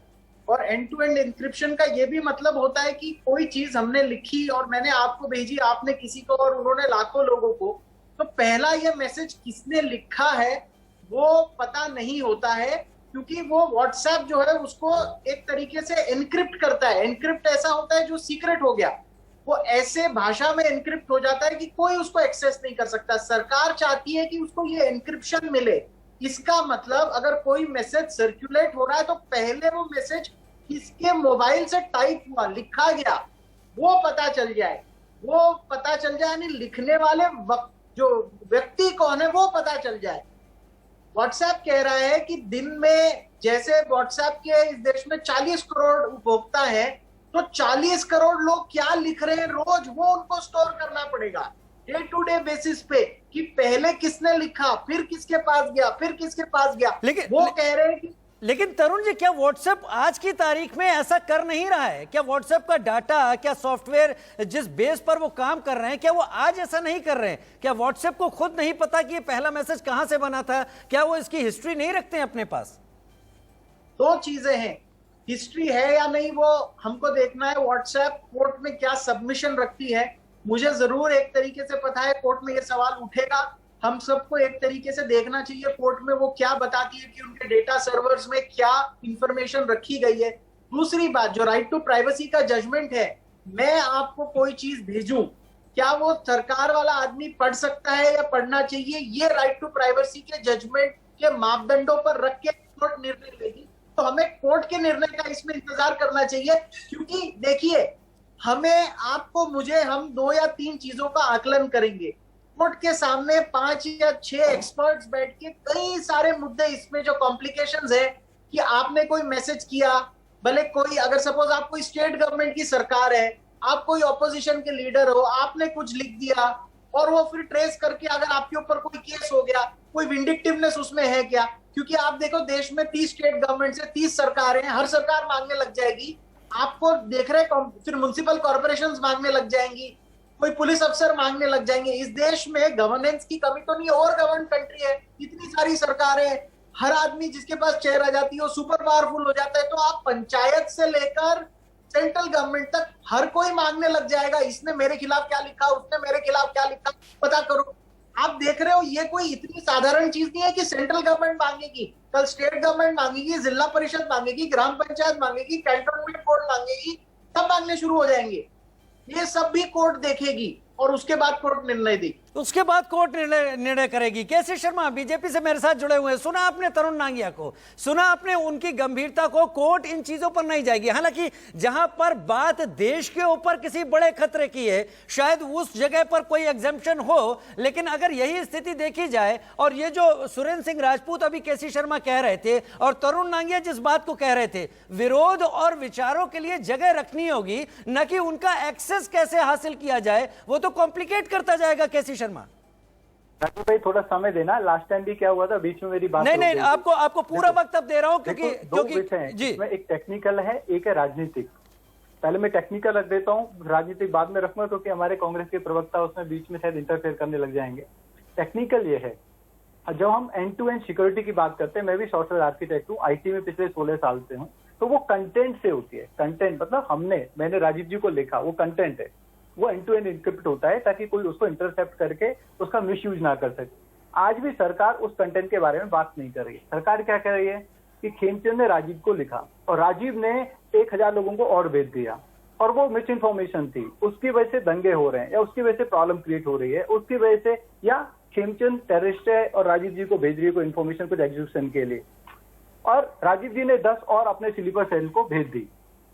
और एंड टू एंड इंक्रिप्शन का ये भी मतलब होता है कि कोई चीज हमने लिखी और मैंने आपको भेजी, आपने किसी को और उन्होंने लाखों लोगों को, तो पहला ये मैसेज किसने लिखा है वो पता नहीं होता है, क्योंकि वो व्हाट्सएप जो है उसको एक तरीके से एनक्रिप्ट करता है। एनक्रिप्ट ऐसा होता है जो सीक्रेट हो गया, वो ऐसे भाषा में एनक्रिप्ट हो जाता है कि कोई उसको एक्सेस नहीं कर सकता। सरकार चाहती है कि उसको ये एनक्रिप्शन मिले। इसका मतलब अगर कोई मैसेज सर्कुलेट हो रहा है तो पहले वो मैसेज किसके मोबाइल से टाइप हुआ, लिखा गया, वो पता चल जाए। वो पता चल जाए यानी लिखने वाले जो व्यक्ति कौन है वो पता चल जाए। व्हाट्सएप कह रहा है कि दिन में, जैसे व्हाट्सएप के इस देश में 40 करोड़ उपभोक्ता है, तो 40 करोड़ लोग क्या लिख रहे हैं रोज, वो उनको स्टोर करना पड़ेगा डे टू डे बेसिस पे, कि पहले किसने लिखा, फिर किसके पास गया, फिर किसके पास गया। वो कह रहे हैं कि लेकिन तरुण जी, क्या व्हाट्सएप आज की तारीख में ऐसा कर नहीं रहा है? क्या व्हाट्सएप का डाटा, क्या सॉफ्टवेयर जिस बेस पर वो काम कर रहे हैं, क्या वो आज ऐसा नहीं कर रहे हैं? क्या व्हाट्सएप को खुद नहीं पता कि ये पहला मैसेज कहां से बना था? क्या वो इसकी हिस्ट्री नहीं रखते हैं अपने पास? दो चीजें हैं, हिस्ट्री है या नहीं वो हमको देखना है। व्हाट्सएप कोर्ट में क्या सबमिशन रखती है, मुझे जरूर एक तरीके से पता है कोर्ट में ये सवाल उठेगा। हम सबको एक तरीके से देखना चाहिए कोर्ट में वो क्या बताती है कि उनके डेटा सर्वर्स में क्या इंफॉर्मेशन रखी गई है। दूसरी बात, जो राइट टू प्राइवेसी का जजमेंट है, मैं आपको कोई चीज भेजूं क्या वो सरकार वाला आदमी पढ़ सकता है या पढ़ना चाहिए, ये राइट टू प्राइवेसी के जजमेंट के मापदंडों पर रख के कोर्ट निर्णय लेगी। तो हमें कोर्ट के निर्णय का इसमें इंतजार करना चाहिए, क्योंकि देखिए हमें, आपको, मुझे, हम 2 या 3 चीजों का आकलन करेंगे। कोर्ट के सामने 5 या 6 एक्सपर्ट्स बैठ के कई सारे मुद्दे, इसमें जो कॉम्प्लिकेशंस है कि आपने कोई मैसेज किया, भले कोई, अगर सपोज आप कोई स्टेट गवर्नमेंट की सरकार है, आप कोई ऑपोजिशन के लीडर हो, आपने कुछ लिख दिया और वो फिर ट्रेस करके अगर आपके ऊपर कोई केस हो गया, कोई विंडिक्टिवनेस उसमें है क्या? क्योंकि आप देखो देश में 30 स्टेट गवर्नमेंट से 30 सरकारें हैं, हर सरकार मांगने लग जाएगी, आपको देख रहे फिर म्युनिसिपल कॉर्पोरेशंस मांगने लग जाएंगी, कोई पुलिस अफसर मांगने लग जाएंगे। इस देश में गवर्नेंस की कमी तो नहीं, और गवर्न कंट्री है, इतनी सारी सरकारें, हर आदमी जिसके पास चेयर आ जाती है वो सुपर पावरफुल हो जाता है। तो आप पंचायत से लेकर सेंट्रल गवर्नमेंट तक हर कोई मांगने लग जाएगा, इसने मेरे खिलाफ क्या लिखा, उसने मेरे खिलाफ क्या लिखा, पता करो। आप देख रहे हो ये कोई इतनी साधारण चीज नहीं है कि सेंट्रल गवर्नमेंट मांगेगी, कल स्टेट गवर्नमेंट मांगेगी, जिला परिषद मांगेगी, ग्राम पंचायत मांगेगी, कैंटोनमेंट बोर्ड मांगेगी, सब मांगने शुरू हो जाएंगे। ये सब भी कोर्ट देखेगी और उसके बाद कोर्ट निर्णय देगी, उसके बाद कोर्ट निर्णय करेगी। केसी शर्मा बीजेपी से मेरे साथ जुड़े हुए हैं, सुना आपने तरुण नांगिया को, सुना आपने उनकी गंभीरता को। कोर्ट इन चीजों पर नहीं जाएगी, हालांकि जहां पर बात देश के ऊपर किसी बड़े खतरे की है शायद उस जगह पर कोई एग्जेम्पशन हो, लेकिन अगर यही स्थिति देखी जाए और ये जो सुरेंद्र सिंह राजपूत अभी केसी शर्मा कह रहे थे और तरुण नांगिया जिस बात को कह रहे थे, विरोध और विचारों के लिए जगह रखनी होगी, न कि उनका एक्सेस कैसे हासिल किया जाए, वो तो कॉम्प्लिकेट करता जाएगा। केसी शर्मा राजू भाई थोड़ा समय देना, लास्ट टाइम भी क्या हुआ था, बीच में मेरी बात नहीं, आपको पूरा वक्त अब दे रहा हूं, क्योंकि दो विषय हैं, इसमें एक टेक्निकल है, एक है राजनीतिक। पहले मैं टेक्निकल रख देता हूं, राजनीतिक बाद में रखूंगा, क्योंकि हमारे कांग्रेस के प्रवक्ता उसमें बीच में शायद इंटरफेयर करने लग जाएंगे। टेक्निकल ये है, जब हम एंड टू एंड सिक्योरिटी की बात करते हैं, मैं भी सॉफ्टवेयर आर्किटेक्ट हूँ, IT में पिछले 16 साल से हूँ, तो वो कंटेंट से होती है। कंटेंट मतलब मैंने राजीव जी को लिखा, वो कंटेंट है, वो एंड टू एंड इनक्रिप्ट होता है ताकि कोई उसको इंटरसेप्ट करके उसका मिसयूज ना कर सके। आज भी सरकार उस कंटेंट के बारे में बात नहीं कर रही है। सरकार क्या कह रही है कि खेमचंद ने राजीव को लिखा और राजीव ने 1000 लोगों को और भेज दिया और वो मिस इन्फॉर्मेशन थी, उसकी वजह से दंगे हो रहे हैं या उसकी वजह से प्रॉब्लम क्रिएट हो रही है, उसकी वजह से, या खेमचंद टेररिस्ट है और राजीव जी को भेज रही है कोई इन्फॉर्मेशन कुछ एग्जीक्यूशन के लिए, और राजीव जी ने 10 और अपने स्लीपर सेल को भेज दी।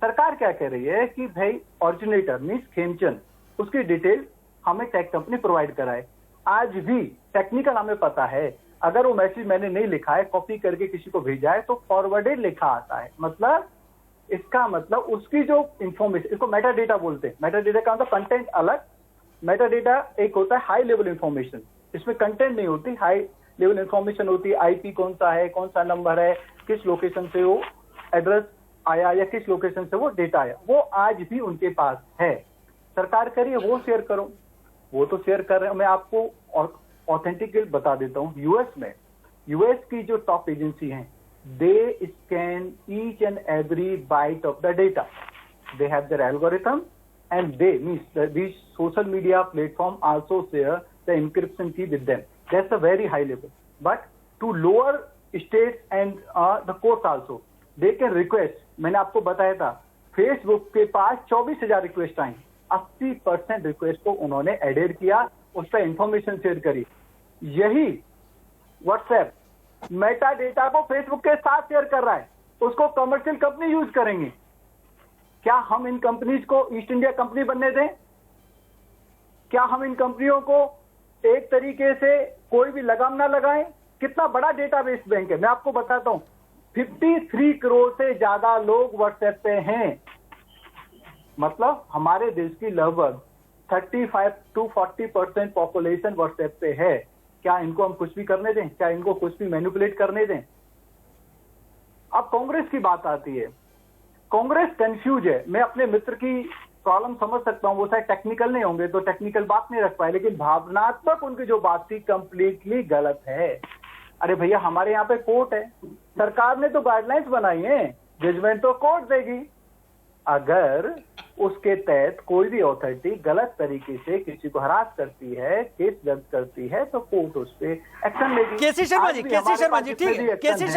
सरकार क्या कह रही है कि भाई ऑरिजिनेटर मीन्स खेमचंद, उसकी डिटेल हमें टेक कंपनी प्रोवाइड कराए। आज भी टेक्निकल हमें पता है, अगर वो मैसेज मैंने नहीं लिखा है, कॉपी करके किसी को भेजा है तो फॉरवर्डेड लिखा आता है। मतलब इसका मतलब उसकी जो इंफॉर्मेशन, इसको मेटा डेटा बोलते हैं। मेटा डेटा का मतलब कंटेंट अलग, मेटा डेटा एक होता है हाई लेवल इंफॉर्मेशन, इसमें कंटेंट नहीं होती, हाई लेवल इंफॉर्मेशन होती है। IP कौन सा है, कौन सा नंबर है, किस लोकेशन से वो एड्रेस आया या किस लोकेशन से वो डेटा आया, वो आज भी उनके पास है। सरकार करिए वो शेयर करो, वो तो शेयर कर रहे हैं। मैं आपको ऑथेंटिक बता देता हूँ, यूएस की जो टॉप एजेंसी हैं, they scan each and every byte of the data, they have their algorithm and they means these social media platform also share the encryption key with them. That's a very high level. But to lower states and the courts also, they can request. मैंने आपको बताया था, Facebook के पास 24,000 request आई, 80% request को उन्होंने added किया, उस पर इंफॉर्मेशन शेयर करी। यही व्हाट्सएप मेटा डेटा को फेसबुक के साथ शेयर कर रहा है, उसको कमर्शियल कंपनी यूज करेंगे। क्या हम इन कंपनीज को ईस्ट इंडिया कंपनी बनने दें? क्या हम इन कंपनियों को एक तरीके से कोई भी लगाम ना लगाएं? कितना बड़ा डेटाबेस बैंक है, मैं आपको बताता हूं, 53 करोड़ से ज्यादा लोग व्हाट्सएप पे हैं। मतलब हमारे देश की लगभग 35 to 40% पॉपुलेशन व्हाट्सएप पे है। क्या इनको हम कुछ भी करने दें? क्या इनको कुछ भी मैनिपुलेट करने दें? अब कांग्रेस की बात आती है, कांग्रेस कंफ्यूज है। मैं अपने मित्र की प्रॉब्लम समझ सकता हूं, वो शायद टेक्निकल नहीं होंगे तो टेक्निकल बात नहीं रख पाए, लेकिन भावनात्मक उनकी जो बात थी कंप्लीटली गलत है। अरे भैया, हमारे यहाँ पे कोर्ट है, सरकार ने तो गाइडलाइंस बनाई है, जजमेंट तो कोर्ट देगी। अगर उसके तहत कोई भी अथॉरिटी गलत तरीके से किसी को हरास करती है, केस दर्ज करती है, तो कोर्ट उस पर एक्शन लेगी। केसी शर्मा जी, ठीक है, केसी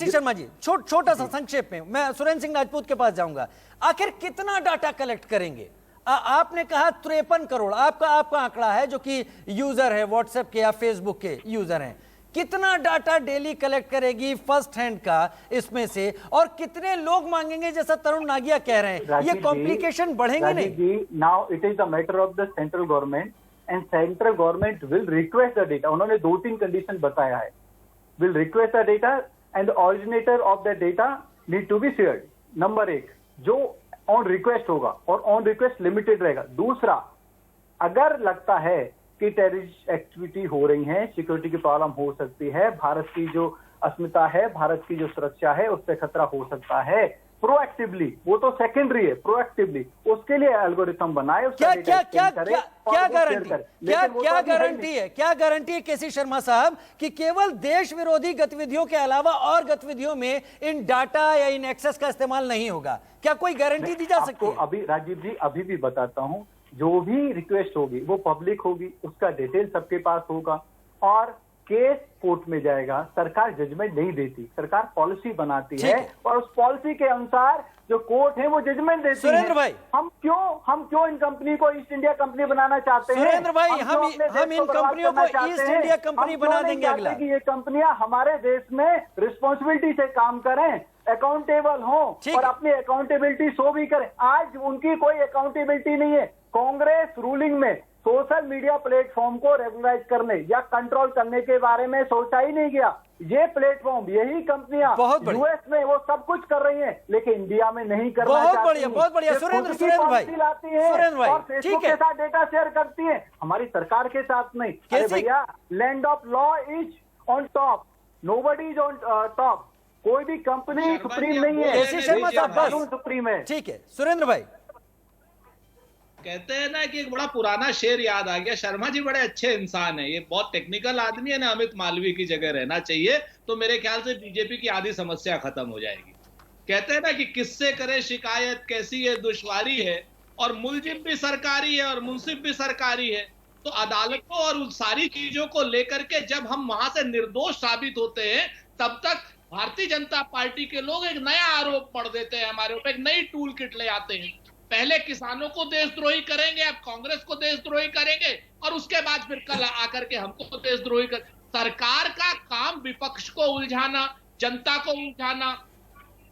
शर्मा जी, छोटा सा संक्षेप में मैं सुरेंद्र सिंह राजपूत के पास जाऊंगा। आखिर कितना डाटा कलेक्ट करेंगे? आपने कहा 53 करोड़ आपका आंकड़ा है जो कि यूजर है व्हाट्सएप के या फेसबुक के यूजर हैं। कितना डाटा डेली कलेक्ट करेगी फर्स्ट हैंड का इसमें से, और कितने लोग मांगेंगे जैसा तरुण नागिया कह रहे हैं? ये कॉम्प्लिकेशन बढ़ेंगे नहीं? Now it is the matter of the central government and central government will request the data. उन्होंने 2-3 कंडीशन बताया है। Will request the data and the originator of the data need to be shared. Number 1 जो on request होगा और on request limited रहेगा। दूसरा, अगर लगता है कि टेररिस्ट एक्टिविटी हो रही है, सिक्योरिटी की प्रॉब्लम हो सकती है, भारत की जो अस्मिता है, भारत की जो सुरक्षा है, उस पर खतरा हो सकता है, प्रोएक्टिवली, वो तो सेकेंडरी है, प्रोएक्टिवली उसके लिए एल्गोरिथम बनाए। क्या गारंटी है केसी शर्मा साहब कि केवल देश विरोधी गतिविधियों के अलावा और गतिविधियों में इन डाटा या इन एक्सेस का इस्तेमाल नहीं होगा? क्या कोई गारंटी दी जा सकती है? अभी राजीव जी अभी भी बताता हूं, जो भी रिक्वेस्ट होगी वो पब्लिक होगी, उसका डिटेल सबके पास होगा और केस कोर्ट में जाएगा। सरकार जजमेंट नहीं देती, सरकार पॉलिसी बनाती है और उस पॉलिसी के अनुसार जो कोर्ट है वो जजमेंट देती है। सुरेंद्र भाई, हम क्यों इन कंपनी को ईस्ट इंडिया कंपनी बनाना चाहते हैं? सुरेंद्र भाई, हम इन कंपनियों को ईस्ट इंडिया कंपनी बना देंगे अगला। कि ये कंपनियां हमारे देश में रिस्पॉन्सिबिलिटी से काम करें, अकाउंटेबल हो और अपनी अकाउंटेबिलिटी शो भी करें। आज उनकी कोई अकाउंटेबिलिटी नहीं है। कांग्रेस रूलिंग में सोशल मीडिया प्लेटफॉर्म को रेगुलराइज करने या कंट्रोल करने के बारे में सोचा ही नहीं गया। ये प्लेटफॉर्म, यही कंपनियां यूएस में वो सब कुछ कर रही हैं, लेकिन इंडिया में नहीं कर रही। बहुत बढ़िया सुरेंद्र भाई लाती है और फेसबुक के साथ डेटा शेयर करती है, हमारी सरकार के साथ नहीं। अरे भैया, land of law is on top, nobody is on top. कोई भी कंपनी सुप्रीम नहीं है, कानून सुप्रीम है। ठीक है सुरेंद्र भाई, कहते हैं ना कि एक बड़ा पुराना शेर याद आ गया। शर्मा जी बड़े अच्छे इंसान है, ये बहुत टेक्निकल आदमी है ना, अमित मालवीय की जगह रहना चाहिए तो मेरे ख्याल से बीजेपी की आधी समस्या खत्म हो जाएगी। कहते हैं ना कि किससे करे शिकायत, कैसी ये दुश्वारी है, और मुलजिम भी सरकारी है और मुंसिफ भी सरकारी है। तो अदालतों और उन सारी चीजों को लेकर के जब हम वहां से निर्दोष साबित होते हैं, तब तक भारतीय जनता पार्टी के लोग एक नया आरोप पढ़ देते हैं हमारे ऊपर, एक नई टूल किट ले आते हैं। पहले किसानों को देशद्रोही करेंगे, अब कांग्रेस को देशद्रोही करेंगे और उसके बाद फिर कल आकर के हमको देशद्रोही कर। सरकार का काम विपक्ष को उलझाना, जनता को उलझाना,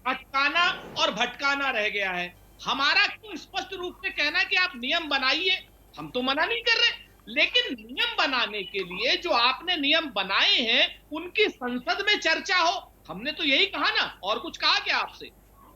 अटकाना और भटकाना रह गया है। हमारा क्यों स्पष्ट रूप से कहना कि आप नियम बनाइए, हम तो मना नहीं कर रहे, लेकिन नियम बनाने के लिए जो आपने नियम बनाए हैं उनकी संसद में चर्चा हो। हमने तो यही कहा ना, और कुछ कहा क्या आपसे?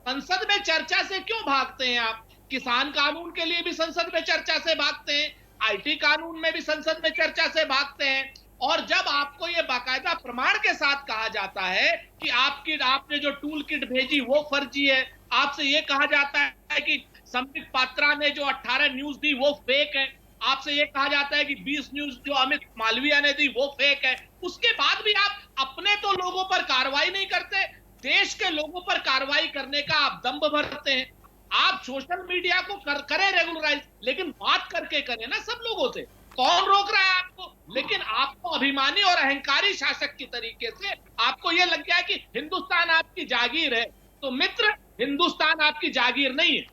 संसद में चर्चा से क्यों भागते हैं आप? किसान कानून के लिए भी संसद में चर्चा से भागते हैं, आईटी कानून में भी संसद में चर्चा से भागते हैं, और जब आपको ये बाकायदा प्रमाण के साथ कहा जाता है कि आपने जो टूल किट भेजी वो फर्जी है, आपसे ये कहा जाता है कि संबित पात्रा ने जो 18 न्यूज दी वो फेक है, आपसे ये कहा जाता है कि 20 न्यूज जो अमित मालवीय ने दी वो फेक है, उसके बाद भी आप अपने तो लोगों पर कार्रवाई नहीं करते, देश के लोगों पर कार्रवाई करने का आप दंभ भरते हैं। आप सोशल मीडिया को करें रेगुलराइज, लेकिन बात करके करें ना सब लोगों से। कौन रोक रहा है आपको? लेकिन आपको अभिमानी और अहंकारी शासक की तरीके से आपको यह लग गया है कि हिंदुस्तान आपकी जागीर है। तो मित्र, हिंदुस्तान आपकी जागीर नहीं है।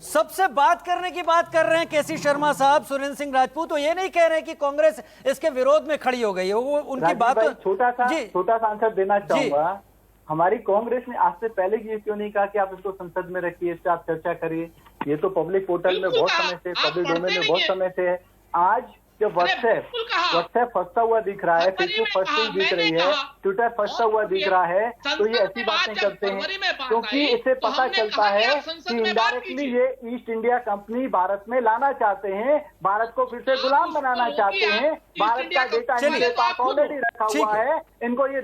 सबसे बात करने की बात कर रहे हैं केसी शर्मा साहब। सुरेंद्र सिंह राजपूत तो ये नहीं कह रहे कि कांग्रेस इसके विरोध में खड़ी हो गई है, वो उनकी बात छोटा सा आंसर देना चाहूंगा। हमारी कांग्रेस ने आज से पहले ये क्यों नहीं कहा कि आप इसको संसद में रखिए, इस पर आप चर्चा करिए? ये तो पब्लिक पोर्टल में बहुत समय से, पब्लिक डोमेन में बहुत समय से है। आज जब व्हाट्सएप फंसता हुआ दिख रहा है, फेसबुक फंसती दिख रही है, ट्विटर फंसता हुआ दिख रहा है, तो ये ऐसी बातें करते हैं क्योंकि इससे पता चलता है कि इनडायरेक्टली ये ईस्ट इंडिया कंपनी भारत में लाना चाहते हैं, भारत को फिर से गुलाम बनाना चाहते हैं। भारत का डेटा इनके पास ऑलरेडी रखा हुआ है, इनको ये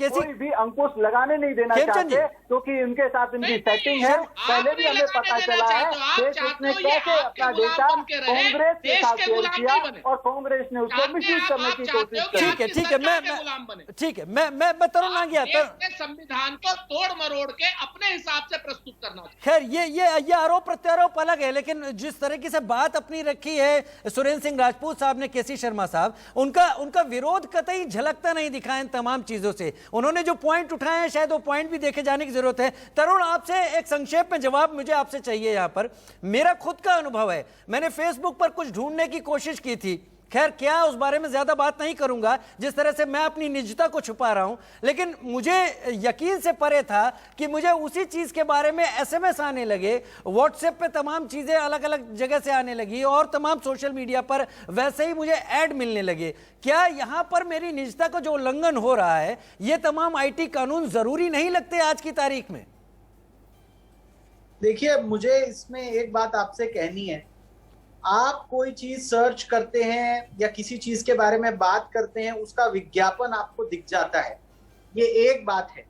कोई भी अंकुश लगाने नहीं देना चाहते क्योंकि उनके साथ इनकी सेटिंग है। पहले भी हमें पता चला है कि उसने कैसे अपना डेटा कांग्रेस के साथ शेयर किया और कांग्रेस ने उसको मिसयूज करने की कोशिश की। ठीक है, मैं तरुण नागिया संविधान को तोड़ मरोड़ के अपने हिसाब से प्रस्तुत करना। खैर ये आरोप प्रत्यारोप अलग है, लेकिन जिस तरीके से बात अपनी रखी है सुरेंद्र सिंह राजपूत साहब ने, केसी शर्मा साहब, उनका विरोध कतई झलकता नहीं दिखा इन तमाम चीजों से। उन्होंने जो पॉइंट उठाए हैं शायद वो पॉइंट भी देखे जाने की जरूरत है। तरुण, आपसे एक संक्षेप में जवाब मुझे आपसे चाहिए। यहां पर मेरा खुद का अनुभव है, मैंने फेसबुक पर कुछ ढूंढने की कोशिश की थी, खैर क्या उस बारे में ज्यादा बात नहीं करूंगा जिस तरह से मैं अपनी निजता को छुपा रहा हूं, लेकिन मुझे यकीन से परे था कि मुझे उसी चीज के बारे में एसएमएस आने लगे, व्हाट्सएप पे तमाम चीजें अलग अलग जगह से आने लगी और तमाम सोशल मीडिया पर वैसे ही मुझे ऐड मिलने लगे। क्या यहां पर मेरी निजता का जो उल्लंघन हो रहा है, ये तमाम आईटी कानून जरूरी नहीं लगते आज की तारीख में? देखिए, मुझे इसमें एक बात आपसे कहनी है। आप कोई चीज सर्च करते हैं या किसी चीज के बारे में बात करते हैं, उसका विज्ञापन आपको दिख जाता है, ये एक बात है।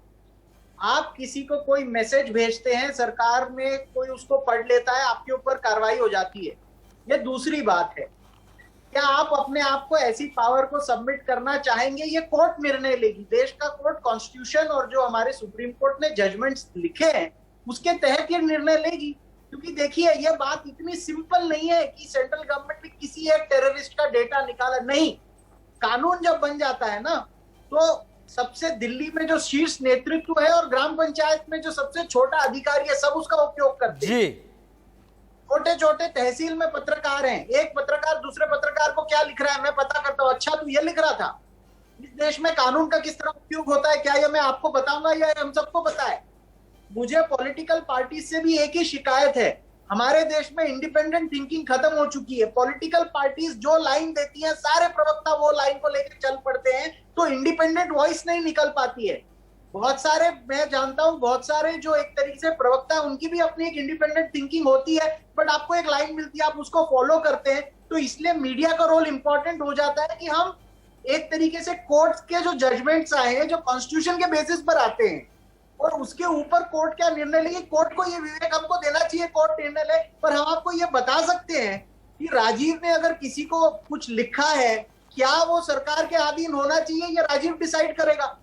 आप किसी को कोई मैसेज भेजते हैं, सरकार में कोई उसको पढ़ लेता है, आपके ऊपर कार्रवाई हो जाती है, ये दूसरी बात है। क्या आप अपने आप को ऐसी पावर को सबमिट करना चाहेंगे? ये कोर्ट निर्णय लेगी, देश का कोर्ट, कॉन्स्टिट्यूशन और जो हमारे सुप्रीम कोर्ट ने जजमेंट्स लिखे हैं उसके तहत ये निर्णय लेगी। क्योंकि देखिए, ये बात इतनी सिंपल नहीं है कि सेंट्रल गवर्नमेंट ने किसी एक टेररिस्ट का डेटा निकाला, नहीं। कानून जब बन जाता है ना, तो सबसे दिल्ली में जो शीर्ष नेतृत्व है और ग्राम पंचायत में जो सबसे छोटा अधिकारी है, सब उसका उपयोग करते हैं। छोटे छोटे तहसील में पत्रकार हैं, एक पत्रकार दूसरे पत्रकार को क्या लिख रहा है मैं पता करता हूँ, अच्छा तू ये लिख रहा था। इस देश में कानून का किस तरह उपयोग होता है, क्या ये मैं आपको बताऊंगा या हम सबको पता है? मुझे पॉलिटिकल पार्टी से भी एक ही शिकायत है, हमारे देश में इंडिपेंडेंट थिंकिंग खत्म हो चुकी है। पॉलिटिकल पार्टीज जो लाइन देती हैं, सारे प्रवक्ता वो लाइन को लेकर चल पड़ते हैं, तो इंडिपेंडेंट वॉइस नहीं निकल पाती है। बहुत सारे, मैं जानता हूं, बहुत सारे जो एक तरीके से प्रवक्ता है, उनकी भी अपनी एक इंडिपेंडेंट थिंकिंग होती है, बट आपको एक लाइन मिलती है, आप उसको फॉलो करते हैं। तो इसलिए मीडिया का रोल इंपॉर्टेंट हो जाता है कि हम एक तरीके से कोर्ट के जो जजमेंट्स आए हैं, जो कॉन्स्टिट्यूशन के बेसिस पर आते हैं, और उसके ऊपर कोर्ट क्या निर्णय लेगी, कोर्ट को ये विवेक हमको देना चाहिए, कोर्ट निर्णय ले। पर हम आपको ये बता सकते हैं कि राजीव ने अगर किसी को कुछ लिखा है, क्या वो सरकार के अधीन होना चाहिए, ये राजीव डिसाइड करेगा।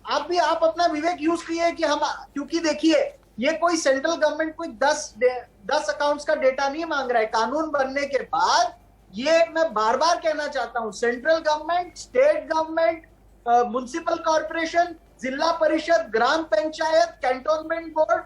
आप अपना विवेक यूज किए कि हम, क्योंकि देखिए, ये कोई सेंट्रल गवर्नमेंट कोई 10 अकाउंट्स का डेटा नहीं मांग रहा है। कानून बनने के बाद, ये मैं बार बार कहना चाहता हूं, central government, state government, municipal corporation, जिला परिषद, ग्राम पंचायत, कैंटोनमेंट बोर्ड,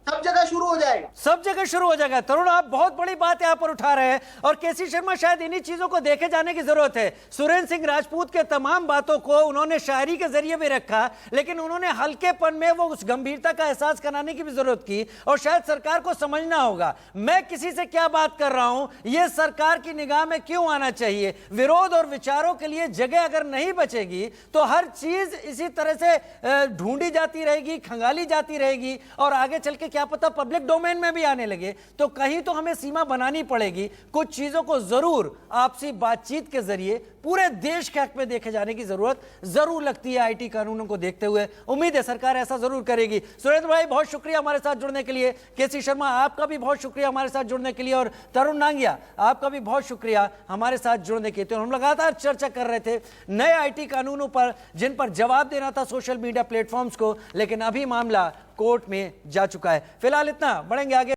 सब जगह शुरू हो जाएगा, सब जगह शुरू हो जाएगा। तरुण, आप बहुत बड़ी बात यहां पर उठा रहे हैं और केसी शर्मा शायद इन्हीं चीजों को देखे जाने की जरूरत है। सुरेंद्र सिंह राजपूत के तमाम बातों को उन्होंने शायरी के जरिए भी रखा, लेकिन उन्होंने हल्केपन में वो उस गंभीरता का एहसास कराने की भी जरूरत की, और शायद सरकार को समझना होगा मैं किसी से क्या बात कर रहा हूं, यह सरकार की निगाह में क्यों आना चाहिए। विरोध और विचारों के लिए जगह अगर नहीं बचेगी तो हर चीज इसी तरह से ढूंढी जाती रहेगी, खंगाली जाती रहेगी, और आगे चल के क्या पता पब्लिक डोमेन में भी आने लगे। तो कहीं तो हमें सीमा बनानी पड़ेगी। कुछ चीजों को जरूर आपसी बातचीत के जरिए पूरे देश के हक में देखे जाने की जरूरत जरूर लगती है। आईटी कानूनों को देखते हुए उम्मीद है सरकार ऐसा जरूर करेगी। सुरेंद्र भाई, बहुत शुक्रिया हमारे साथ जुड़ने के लिए। केसी शर्मा, आपका भी बहुत शुक्रिया हमारे साथ जुड़ने के लिए, और तरुण नांगिया, आपका भी बहुत शुक्रिया हमारे साथ जुड़ने के लिए। तो हम लगातार चर्चा कर रहे थे नए आईटी कानूनों पर, जिन पर जवाब देना था सोशल मीडिया प्लेटफॉर्म्स को, लेकिन अभी मामला कोर्ट में जा चुका है। फिलहाल इतना, बढ़ेंगे आगे।